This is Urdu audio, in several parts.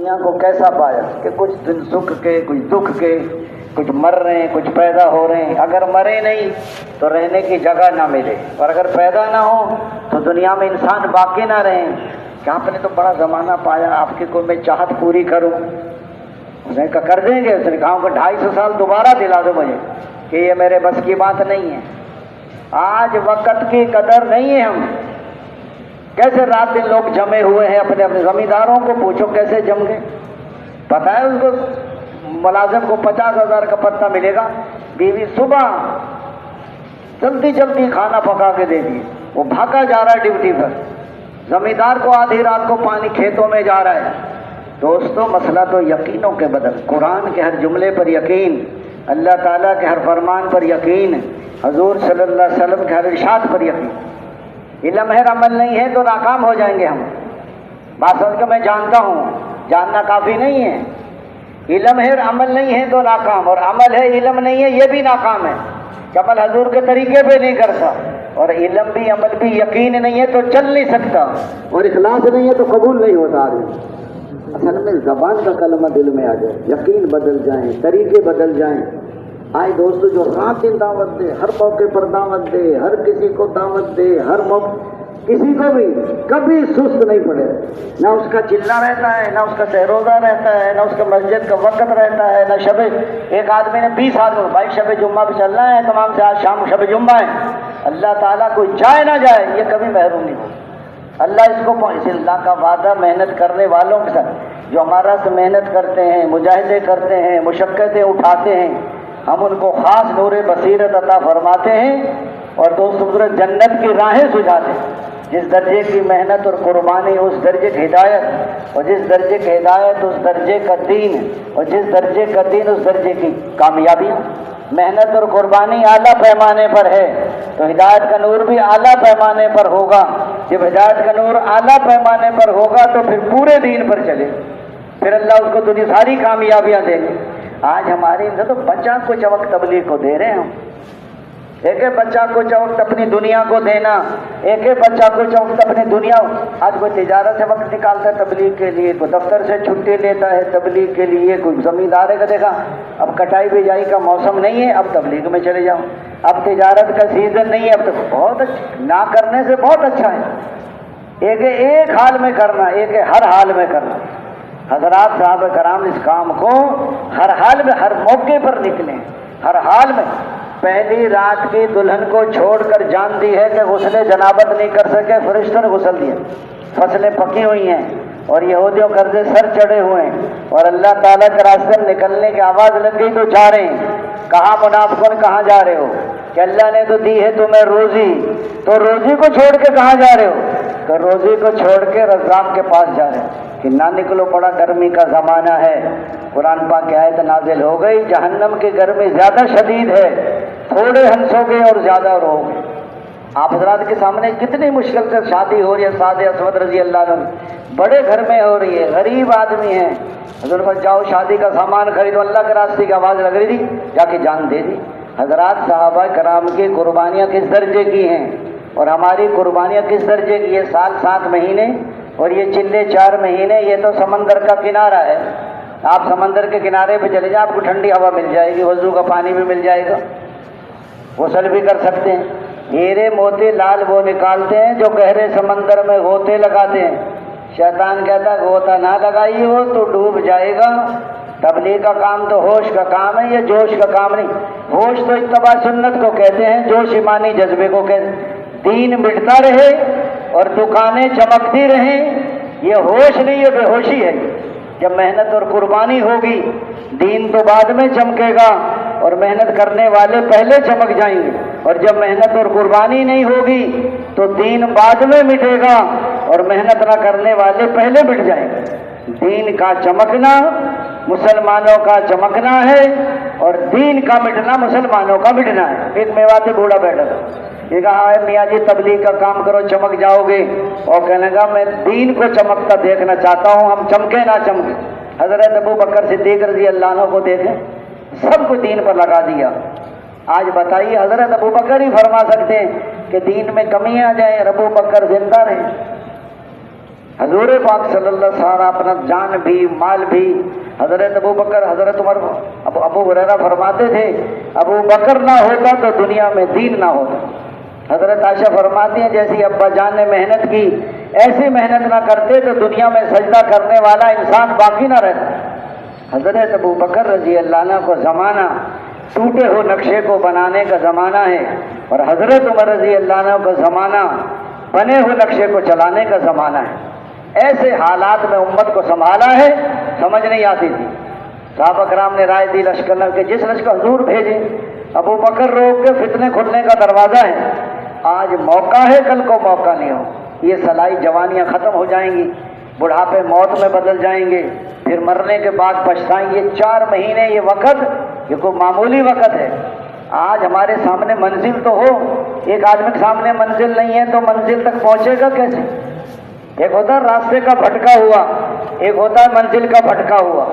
دنیا کو کیسا پایا کہ کچھ دن سکھ کے، کچھ دکھ کے، کچھ مر رہے ہیں، کچھ پیدا ہو رہے ہیں۔ اگر مرے نہیں تو رہنے کی جگہ نہ ملے، اور اگر پیدا نہ ہو تو دنیا میں انسان باقی نہ رہیں کہ آپ نے تو بڑا زمانہ پایا، آپ کی کوئی میں چاہت پوری کروں۔ اس نے کہا کر دیں گے۔ اس نے کہا کہ 250 سال دوبارہ دلا دو مجھے، کہ یہ میرے بس کی بات نہیں ہے۔ آج وقت کی قدر نہیں ہے۔ ہم کیسے رات دن لوگ جمے ہوئے ہیں، اپنے اپنے زمینداروں کو پوچھو کیسے جم گئے۔ پتہ ہے اس کو ملازم کو 50,000 کا پتہ ملے گا، بیوی صبح جلدی جلدی کھانا پکا کے دے دی، وہ بھاگا جا رہا ہے ڈیوٹی پر، زمیندار کو آدھی رات کو پانی کھیتوں میں جا رہا ہے۔ دوستو مسئلہ تو یقینوں کے بدل، قرآن کے ہر جملے پر یقین، اللہ تعالیٰ کے ہر فرمان پر یقین، حضور صلی اللہ علیہ وسلم کے ہر ارشاد پر یقین۔ علم ہے عمل نہیں ہے تو ناکام ہو جائیں گے ہم۔ بات سمجھ کے میں جانتا ہوں، جاننا کافی نہیں ہے۔ علم ہے عمل نہیں ہے تو ناکام، اور عمل ہے علم نہیں ہے یہ بھی ناکام ہے۔ عمل حضور کے طریقے پہ نہیں کرتا، اور علم بھی عمل بھی یقین نہیں ہے تو چل نہیں سکتا، اور اخلاص نہیں ہے تو قبول نہیں ہوتا۔ اصل میں زبان کا کلمہ دل میں آ جائے، یقین بدل جائیں، طریقے بدل جائیں۔ آئے دوستو جو رات دن دعوت دے، ہر موقع پر دعوت دے، ہر کسی کو دعوت دے، ہر موقع کسی کو بھی کبھی سست نہیں پڑے، نہ اس کا چلنا رہتا ہے، نہ اس کا سہروزہ رہتا ہے، نہ اس کا مسجد کا وقت رہتا ہے، نہ شب۔ ایک آدمی نے 20 آدمی بھائی شب جمعہ پہ چلنا ہے تمام سے، آج شام شب جمعہ ہے، اللہ تعالیٰ کوئی جائے نہ جائے یہ کبھی محروم نہیں ہو۔ اللہ اس کو اس اللہ کا وعدہ محنت کرنے والوں کے ساتھ، جو ہمارا سے محنت کرتے ہیں، مجاہدے کرتے ہیں، مشقتیں اٹھاتے ہیں، ہم ان کو خاص نور بصیرت عطا فرماتے ہیں، اور دوستوں جنت کی راہیں سجھاتے ہیں۔ جس درجے کی محنت اور قربانی اس درجے کی ہدایت، اور جس درجے کی ہدایت اس درجے کا دین، اور جس درجے کا دین اس درجے کی کامیابی۔ محنت اور قربانی اعلیٰ پیمانے پر ہے تو ہدایت کا نور بھی اعلیٰ پیمانے پر ہوگا۔ جب ہدایت کا نور اعلیٰ پیمانے پر ہوگا تو پھر پورے دین پر چلے، پھر اللہ اس کو دنیا ساری کامیابیاں دے گے۔ آج ہماری تو بچہ کو چمک تبلیغ کو دے رہے ہیں ہم، ایک ایک بچہ کو چوقت اپنی دنیا کو دینا، ایک ایک بچہ کو چوقت اپنی دنیا۔ آج کوئی تجارت سے وقت نکالتا ہے تبلیغ کے لیے، کوئی دفتر سے چھٹی لیتا ہے تبلیغ کے لیے، کوئی زمیندار کا دیکھا اب کٹائی بیجائی کا موسم نہیں ہے، اب تبلیغ میں چلے جاؤ، اب تجارت کا سیزن نہیں ہے، اب تو بہت اچھا، نہ کرنے سے بہت اچھا ہے۔ ایک حال میں کرنا، ایک ہر حال میں کرنا۔ حضرات صحابہ کرام اس کام کو ہر حال میں، ہر موقع پر نکلیں، ہر حال میں۔ پہلی رات کی دلہن کو چھوڑ کر جان دی ہے کہ غسل جنابت نہیں کر سکے، فرشتوں نے غسل دیا، فصلیں پکی ہوئی ہیں اور یہودیوں قرضے سر چڑھے ہوئے ہیں، اور اللہ تعالیٰ کے راستے میں نکلنے کی آواز لگ گئی تو جا رہے ہیں۔ کہاں منافقون کہاں جا رہے ہو؟ کہ اللہ نے تو دی ہے تمہیں روزی، تو روزی کو چھوڑ کے کہاں جا رہے ہو؟ کہ روزی کو چھوڑ کے رزاق کے پاس جا رہے ہیں کہ نہ نکلو، بڑا گرمی کا زمانہ ہے۔ قرآن پاک کی آیت نازل ہو گئی، جہنم کی گرمی زیادہ شدید ہے، تھوڑے ہنسو گے اور زیادہ رو گے۔ آپ حضرات کے سامنے کتنی مشکل سے شادی ہو رہی ہے، سعد اسود رضی اللہ عنہ بڑے گھر میں ہو رہی ہے، غریب آدمی ہے، حضور پر جاؤ شادی کا سامان خریدو، اللہ کے راستے کی آواز لگ رہی تھی، جا کے جان دے دی۔ حضرات صحابہ کرام کی قربانیاں کس درجے کی ہیں، اور ہماری قربانیاں کس درجے کی؟ یہ سال 7 مہینے اور یہ چلے 4 مہینے، یہ تو سمندر کا کنارہ ہے۔ آپ سمندر کے کنارے پہ چلے جائیں، آپ کو ٹھنڈی ہوا مل جائے گی، وضو کا پانی بھی مل جائے گا، غسل بھی کر سکتے ہیں۔ ہیرے موتی لال وہ نکالتے ہیں جو گہرے سمندر میں غوطے لگاتے ہیں۔ شیطان کہتا ہے غوطہ نہ لگائی ہو تو ڈوب جائے گا۔ تبلیغ کا کام تو ہوش کا کام ہے، یہ جوش کا کام نہیں۔ ہوش تو اتباع سنت کو کہتے ہیں، جوش ایمانی جذبے کو کہتے ہیں۔ دین مٹتا رہے اور دکانیں چمکتی رہیں، یہ ہوش نہیں، یہ بے ہوشی ہے۔ جب محنت اور قربانی ہوگی دین تو بعد میں چمکے گا، اور محنت کرنے والے پہلے چمک جائیں گے، اور جب محنت اور قربانی نہیں ہوگی تو دین بعد میں مٹے گا، اور محنت نہ کرنے والے پہلے مٹ جائیں گے۔ دین کا چمکنا مسلمانوں کا چمکنا ہے، اور دین کا مٹنا مسلمانوں کا مٹنا ہے۔ ایک میواتی بوڑھا بیٹھا تھا، یہ کہا میاں جی تبلیغ کا کام کرو چمک جاؤ گے، اور کہنے لگا میں دین کو چمکتا دیکھنا چاہتا ہوں، ہم چمکے نہ چمکے۔ حضرت ابو بکر صدیق رضی اللہ عنہ کو دیکھیں، سب کو دین پر لگا دیا۔ آج بتائیے حضرت ابو بکر ہی فرما سکتے ہیں کہ دین میں کمی آ جائے، ابو بکر زندہ رہے۔ حضور پاک صلی اللہ علیہ وسلم اپنا جان بھی مال بھی، حضرت ابو بکر حضرت عمر ابو ہریرہ فرماتے تھے ابو بکر نہ ہوتا تو دنیا میں دین نہ ہوتا۔ حضرت عائشہ فرماتی ہیں جیسی ابا جان نے محنت کی ایسی محنت نہ کرتے تو دنیا میں سجدہ کرنے والا انسان باقی نہ رہتا۔ حضرت ابو بکر رضی اللہ عنہ کو زمانہ ٹوٹے ہوئے نقشے کو بنانے کا زمانہ ہے، اور حضرت عمر رضی اللہ عنہ کا زمانہ بنے ہوئے نقشے کو چلانے کا زمانہ ہے۔ ایسے حالات میں امت کو سنبھالا ہے، سمجھ نہیں آتی تھی۔ صحابہ کرام نے رائے دی لشکر کہ جس لشکر حضور بھیجیں، ابو بکر روک کے فتنے کھلنے کا دروازہ ہے، آج موقع ہے کل کو موقع نہیں ہو۔ یہ سلائی جوانیاں ختم ہو جائیں گی، بڑھاپے موت میں بدل جائیں گے، پھر مرنے کے بعد پچھتائیں گے۔ 4 مہینے یہ وقت، یہ کوئی معمولی وقت ہے۔ آج ہمارے سامنے منزل تو ہو، ایک آدمی کے سامنے منزل نہیں ہے تو منزل تک پہنچے گا کیسے؟ ایک ہوتا ہے راستے کا بھٹکا ہوا، ایک ہوتا ہے منزل کا بھٹکا ہوا۔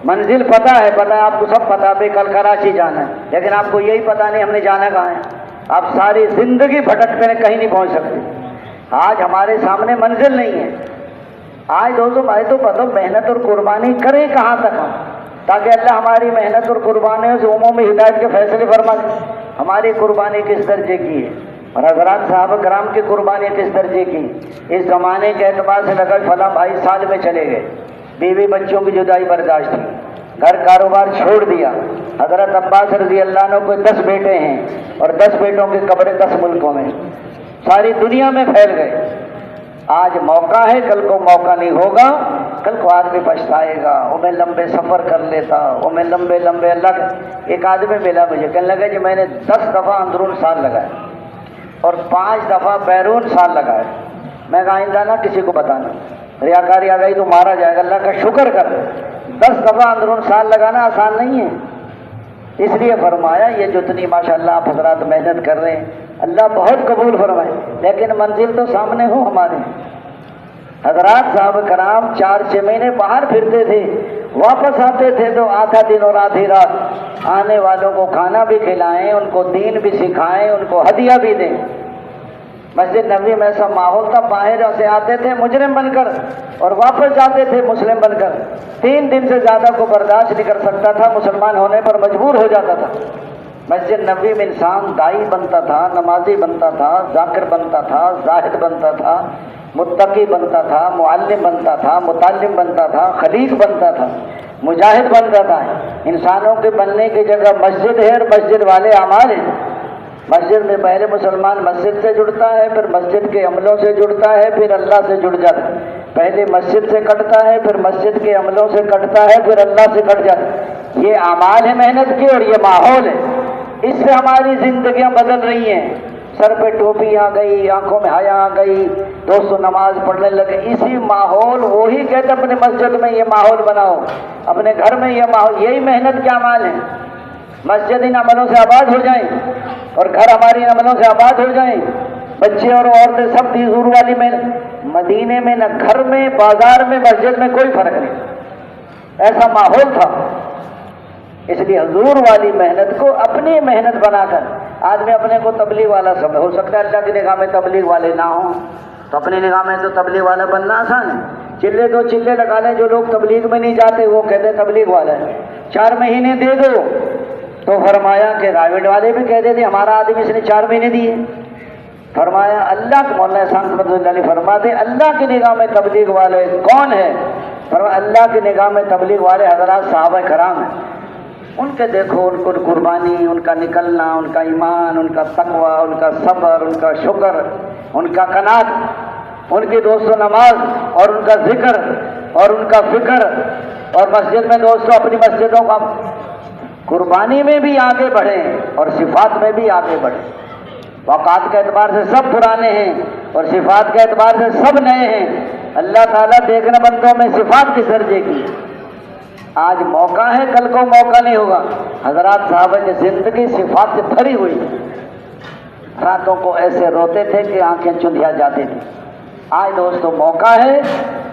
منزل پتہ ہے آپ کو، سب پتہ بھی کل کراچی جانا ہے، لیکن آپ کو یہی پتہ نہیں ہم نے جانا کہاں ہے۔ آپ ساری زندگی بھٹکتے ہیں، کہیں نہیں پہنچ سکتے۔ آج ہمارے سامنے منزل نہیں ہے۔ آج دوستوں بھائی تو پتہ محنت اور قربانی کریں کہاں تک ہم، تاکہ اللہ ہماری محنت اور قربانیوں سے عمومی ہدایت کے فیصلے فرما دے۔ ہماری قربانی کس درجے کی ہے، اور حضرات صحابہ کرام کی قربانی کس درجے کی؟ اس زمانے کے اعتبار سے لگا فلاں بھائی سال میں چلے گئے، بیوی بچوں کی جدائی برداشت کی، گھر کاروبار چھوڑ دیا۔ حضرت عباس رضی اللہ عنہ کو 10 بیٹے ہیں، اور 10 بیٹوں کی قبریں 10 ملکوں میں، ساری دنیا میں پھیل گئے۔ آج موقع ہے، کل کو موقع نہیں ہوگا۔ کل کو آدمی پچھتائے گا، وہ میں لمبے سفر کر لیتا، وہ میں لمبے اللہ کے۔ ایک آدمی ملا مجھے، کہنے لگا جی میں نے 10 دفعہ اندرون سال لگائے اور 5 دفعہ بیرون سال لگائے۔ میں کہا آئندہ نہ کسی کو بتانا، ریاکاری آ گئی تو مارا جائے گا، اللہ کا شکر کر۔ 10 دفعہ اندرون سال لگانا آسان نہیں ہے، اس لیے فرمایا یہ جتنی ماشاءاللہ آپ حضرات محنت کر رہے ہیں اللہ بہت قبول فرمائے، لیکن منزل تو سامنے ہو ہمارے۔ حضرات صاحب کرام 4-6 مہینے باہر پھرتے تھے، واپس آتے تھے تو آدھا دن اور آدھی رات آنے والوں کو کھانا بھی کھلائیں، ان کو دین بھی سکھائیں، ان کو ہدیہ بھی دیں۔ مسجد نبوی میں ایسا ماحول تھا، باہر سے آتے تھے مجرم بن کر اور واپس جاتے تھے مسلم بن کر۔ 3 دن سے زیادہ کو برداشت نہیں کر سکتا تھا، مسلمان ہونے پر مجبور ہو جاتا تھا۔ مسجد نبوی میں انسان دائی بنتا تھا، نمازی بنتا تھا، ذاکر بنتا تھا، زاہد بنتا تھا، متقی بنتا تھا، معلم بنتا تھا، متعلم بنتا تھا، خلیق بنتا تھا، مجاہد بنتا تھا۔ انسانوں کے بننے کی جگہ مسجد ہے، اور مسجد والے اعمال ہیں۔ مسجد میں پہلے مسلمان مسجد سے جڑتا ہے، پھر مسجد کے عملوں سے جڑتا ہے، پھر اللہ سے جڑ جاتا ہے۔ پہلے مسجد سے کٹتا ہے، پھر مسجد کے عملوں سے کٹتا ہے، پھر اللہ سے کٹ جاتا ہے۔ یہ اعمال ہے محنت کی، اور یہ ماحول ہے، اس سے ہماری زندگیاں بدل رہی ہیں۔ سر پہ ٹوپی آ گئی، آنکھوں میں حیا آ گئی، دوستوں نماز پڑھنے لگے۔ اسی ماحول، وہی کہتے اپنے مسجد میں یہ ماحول بناؤ، اپنے گھر میں یہ ماحول، یہی محنت کے اعمال ہیں۔ مسجد ان عملوں سے آباد ہو جائیں، اور گھر ہماری ان عملوں سے آباد ہو جائیں، بچے اور عورتیں سب دی حضور والی محنت۔ مدینے میں نہ گھر میں، بازار میں، مسجد میں کوئی فرق نہیں، ایسا ماحول تھا۔ اس لیے حضور والی محنت کو اپنی محنت بنا کر آدمی اپنے کو تبلیغ والا سمجھ۔ ہو سکتا ہے اللہ کی نگاہ میں تبلیغ والے نہ ہوں، تو اپنی نگاہ میں تو تبلیغ والا بننا آسان ہے۔ چلے 2 چلے لگا لیں، جو لوگ تبلیغ میں نہیں جاتے وہ کہتے ہیں تبلیغ والا ہے۔ 4 مہینے دے دو تو فرمایا کہ رائیویٹ والے بھی کہتے تھے ہمارا آدمی اس نے 4 مہینے دیے۔ فرمایا اللہ کے مولانا احسان رحمۃ اللہ علیہ فرماتے اللہ کی نگاہ میں تبلیغ والے کون ہے؟ فرمایا اللہ کی نگاہ میں تبلیغ والے حضرات صحابہ کرام ہیں۔ ان کے دیکھو، ان کو قربانی، ان کا نکلنا، ان کا ایمان، ان کا تقوی، ان کا صبر، ان کا شکر، ان کا قناعت، ان کی دوستوں نماز اور ان کا ذکر اور ان کا فکر، اور مسجد میں دوستوں اپنی مسجدوں کا قربانی میں بھی آگے بڑھیں اور صفات میں بھی آگے بڑھیں۔ اوقات کے اعتبار سے سب پرانے ہیں اور صفات کے اعتبار سے سب نئے ہیں۔ اللہ تعالیٰ دیکھنے بندوں میں صفات کس درجے کی۔ آج موقع ہے، کل کو موقع نہیں ہوگا۔ حضرات صحابہ کی زندگی صفات سے بھری ہوئی، راتوں کو ایسے روتے تھے کہ آنکھیں چندھیا جاتی تھی۔ آج دوستوں موقع ہے،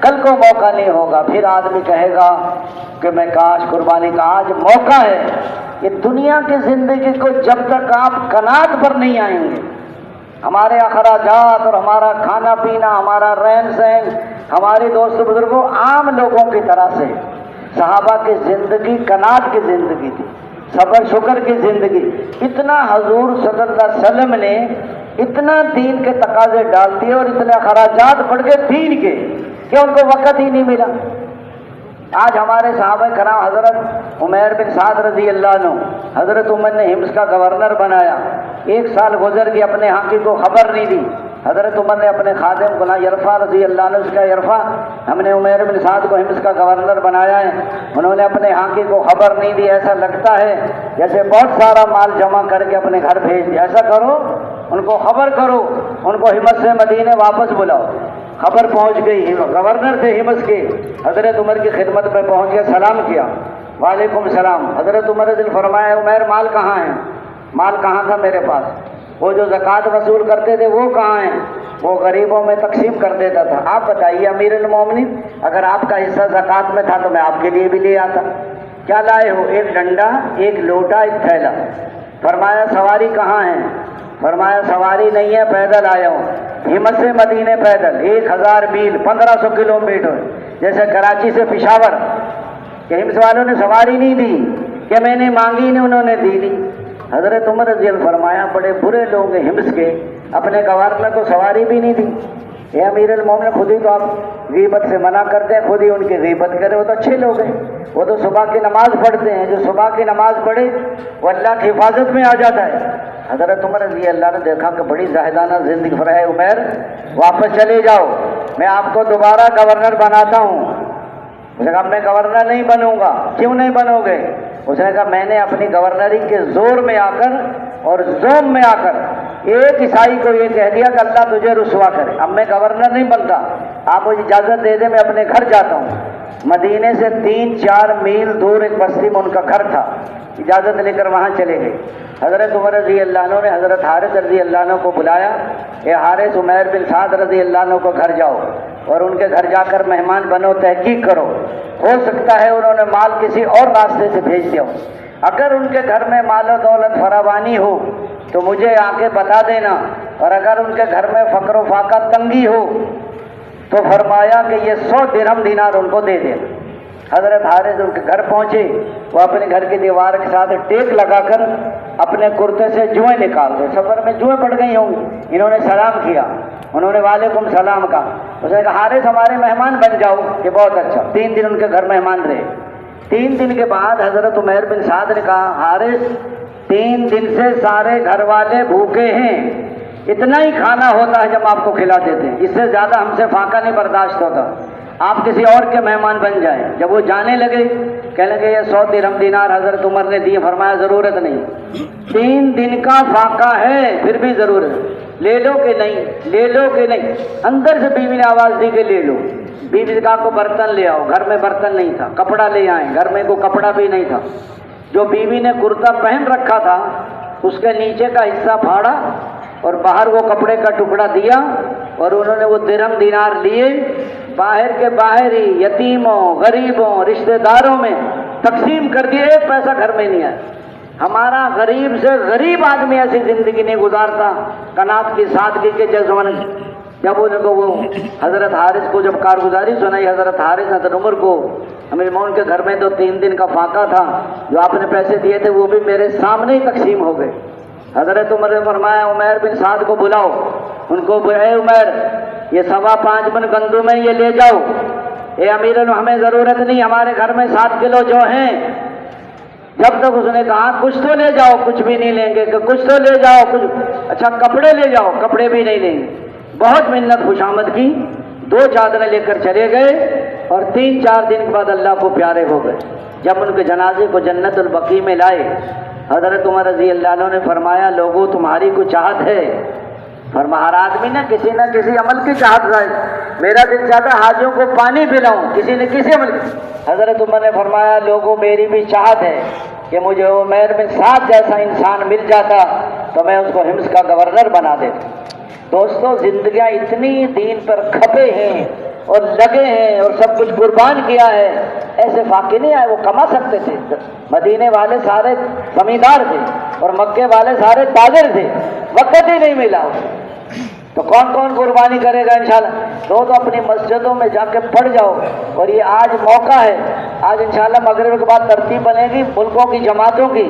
کل کو موقع نہیں ہوگا، پھر آدمی کہے گا کہ میں کاش قربانی کا۔ آج موقع ہے، یہ دنیا کی زندگی کو جب تک آپ قناعت پر نہیں آئیں گے، ہمارے اخراجات اور ہمارا کھانا پینا، ہمارا رہن سہن، ہمارے دوست بزرگوں عام لوگوں کی طرح سے صحابہ کی زندگی کنات کی زندگی تھی، صبر شکر کی زندگی. اتنا حضور صلی اللہ علیہ وسلم نے اتنا دین کے تقاضے ڈال دیے اور اتنے اخراجات بڑھ گئے دین کے کہ ان کو وقت ہی نہیں ملا. آج ہمارے صحابہ کرام حضرت عمیر بن سعد رضی اللہ عنہ حضرت عمر نے حمص کا گورنر بنایا. 1 سال گزر گئی، اپنے حاکم کو خبر نہیں دی. حضرت عمر نے اپنے خادم کو یرفع رضی اللہ عنہ اس کا یرفع ہم نے عمیر بن سعد کو حمص کا گورنر بنایا ہے. انہوں نے اپنے حاکم کو خبر نہیں دی. ایسا لگتا ہے جیسے بہت سارا مال جمع کر کے اپنے گھر بھیج دیا. ایسا کرو، ان کو خبر کرو، ان کو حمص سے مدینے واپس بلاؤ. خبر پہنچ گئی، گورنر تھے حمص کے، حضرت عمر کی خدمت میں پہنچ گیا، سلام کیا. وعلیکم السلام. حضرت عمر نے فرمایا عمیر مال کہاں ہے؟ مال کہاں تھا میرے پاس؟ وہ جو زکوٰۃ وصول کرتے تھے وہ کہاں ہیں؟ وہ غریبوں میں تقسیم کر دیتا تھا. آپ بتائیے امیر المومنین، اگر آپ کا حصہ زکوٰۃ میں تھا تو میں آپ کے لیے بھی لے آتا. کیا لائے ہو؟ 1 ڈنڈا، 1 لوٹا، 1 تھیلا. فرمایا سواری کہاں ہے؟ فرمایا سواری نہیں ہے، پیدل آیا ہوں. حمص سے مدینے پیدل 1000 میل 1500 کلومیٹر، جیسے کراچی سے پشاور. کہ حمص والوں نے سواری نہیں دی کہ میں نے مانگی نہیں، انہوں نے دی. حضرت عمر رضی اللہ فرمایا بڑے برے لوگ ہیں حمص کے، اپنے گورنر کو سواری بھی نہیں دی. اے امیر المومنین، خود ہی تو آپ غیبت سے منع کرتے ہیں، خود ہی ان کی غیبت کرے. وہ تو اچھے لوگ ہیں، وہ تو صبح کی نماز پڑھتے ہیں. جو صبح کی نماز پڑھے وہ اللہ کی حفاظت میں آ جاتا ہے. حضرت عمر رضی اللہ نے دیکھا کہ بڑی زاہدانہ زندگی فرمایا عمیر واپس چلے جاؤ، میں آپ کو دوبارہ گورنر بناتا ہوں. اس نے کہا میں گورنر نہیں بنوں گا. کیوں نہیں بنو گے؟ اس نے کہا میں نے اپنی گورنری کے زور میں آ کر اور زوم میں آ کر ایک عیسائی کو یہ کہہ دیا کہ اللہ تجھے رسوا کرے. اب میں گورنر نہیں بنتا، آپ مجھے اجازت دے دیں، میں اپنے گھر جاتا ہوں. مدینے سے 3-4 میل دور ایک بستی میں ان کا گھر تھا. اجازت لے کر وہاں چلے گئے. حضرت عمر رضی اللہ عنہ نے حضرت حارث رضی اللہ عنہ کو بلایا. اے حارث، عمیر بن سعد رضی اللہ عنہ کو گھر جاؤ اور ان کے گھر جا کر مہمان بنو، تحقیق کرو. ہو سکتا ہے انہوں نے مال کسی اور راستے سے بھیج دیا ہو. اگر ان کے گھر میں مال و دولت فراوانی ہو تو مجھے آ کے بتا دینا، اور اگر ان کے گھر میں فقر و فاقہ تنگی ہو تو فرمایا کہ یہ 100 درہم دینار ان کو دے دینا. حضرت حارث ان کے گھر پہنچے. وہ اپنے گھر کی دیوار کے ساتھ ٹیک لگا کر اپنے کرتے سے جوئیں نکال دے. سفر میں جوئیں پڑ گئی ہوں. انہوں نے سلام کیا، انہوں نے وعلیکم سلام کہا. اس نے کہا حارث ہمارے مہمان بن جاؤ. کہ بہت اچھا. 3 دن ان کے گھر مہمان رہے. 3 دن کے بعد حضرت عمیر بن سعد نے کہا حارث 3 دن سے سارے گھر والے بھوکے ہیں، اتنا ہی کھانا ہوتا ہے جب آپ کو کھلا دیتے ہیں، اس سے زیادہ ہم سے فاقہ نہیں برداشت ہوتا. آپ کسی اور کے مہمان بن جائیں. جب وہ جانے لگے کہنے لگے یہ 100 درہم دینار حضرت عمر نے دیے. فرمایا ضرورت نہیں، 3 دن کا فاقہ ہے پھر بھی ضرورت، لے لو کہ نہیں، لے لو کہ نہیں. اندر سے بیوی نے آواز دی کہ لے لو. بیوی نے کہا کو برتن لے آؤ. گھر میں برتن نہیں تھا. کپڑا لے آئیں. گھر میں کوئی کپڑا بھی نہیں تھا. جو بیوی نے کرتا پہن رکھا تھا اس کے نیچے کا حصہ پھاڑا اور باہر وہ کپڑے کا ٹکڑا دیا، اور انہوں نے وہ درہم دینار لیے، باہر کے باہر ہی یتیموں، غریبوں، رشتہ داروں میں تقسیم کر دیے. 1 پیسہ گھر میں نہیں آیا. ہمارا غریب سے غریب آدمی ایسی زندگی نہیں گزارتا کنات کی سادگی کے جذبے. جب ان کو وہ حضرت حارث کو جب کارگزاری سنائی حضرت حارث حضرت عمر کو، امیر مومن کے گھر میں تو 3 دن کا فاقہ تھا، جو آپ نے پیسے دیے تھے وہ بھی میرے سامنے ہی تقسیم ہو گئے. حضرت عمر نے فرمایا عمیر بن سعد کو بلاؤ. ان کو اے عمیر یہ 5.25 من گندم ہے، یہ لے جاؤ. اے امیر ہمیں ضرورت نہیں، ہمارے گھر میں 7 کلو جو ہیں. جب تک اس نے کہا کچھ تو لے جاؤ، کچھ بھی نہیں لیں گے. کہ کچھ تو لے جاؤ، کچھ اچھا کپڑے لے جاؤ، کپڑے بھی نہیں لیں گے. بہت منت خوشامد کی. 2 چادریں لے کر چلے گئے اور 3-4 دن کے بعد اللہ کو پیارے ہو گئے. جب ان کے جنازے کو جنت البقیع میں لائے حضرت عمر رضی اللہ عنہ نے فرمایا لوگوں تمہاری کو چاہت ہے. فرمایا ہر آدمی نے کسی نہ کسی عمل کی چاہت ہے. میرا دل چاہتا حاجیوں کو پانی پلاؤں، کسی نے کسی عمل کی. حضرت عمر نے فرمایا لوگوں میری بھی چاہت ہے کہ مجھے عمیر بن سعد جیسا انسان مل جاتا تو میں اس کو حمص کا گورنر بنا دیتا. دوستو زندگیاں اتنی دین پر کھپے ہیں اور لگے ہیں اور سب کچھ قربان کیا ہے. ایسے فاقے نہیں آئے، وہ کما سکتے تھے. مدینے والے سارے زمیندار تھے اور مکے والے سارے تاجر تھے، وقت ہی نہیں ملا. تو کون کون قربانی کرے گا انشاءاللہ؟ تو اپنی مسجدوں میں جا کے پڑھ جاؤ. اور یہ آج موقع ہے، آج انشاءاللہ مغرب کے بعد ترتیب بنے گی ملکوں کی جماعتوں کی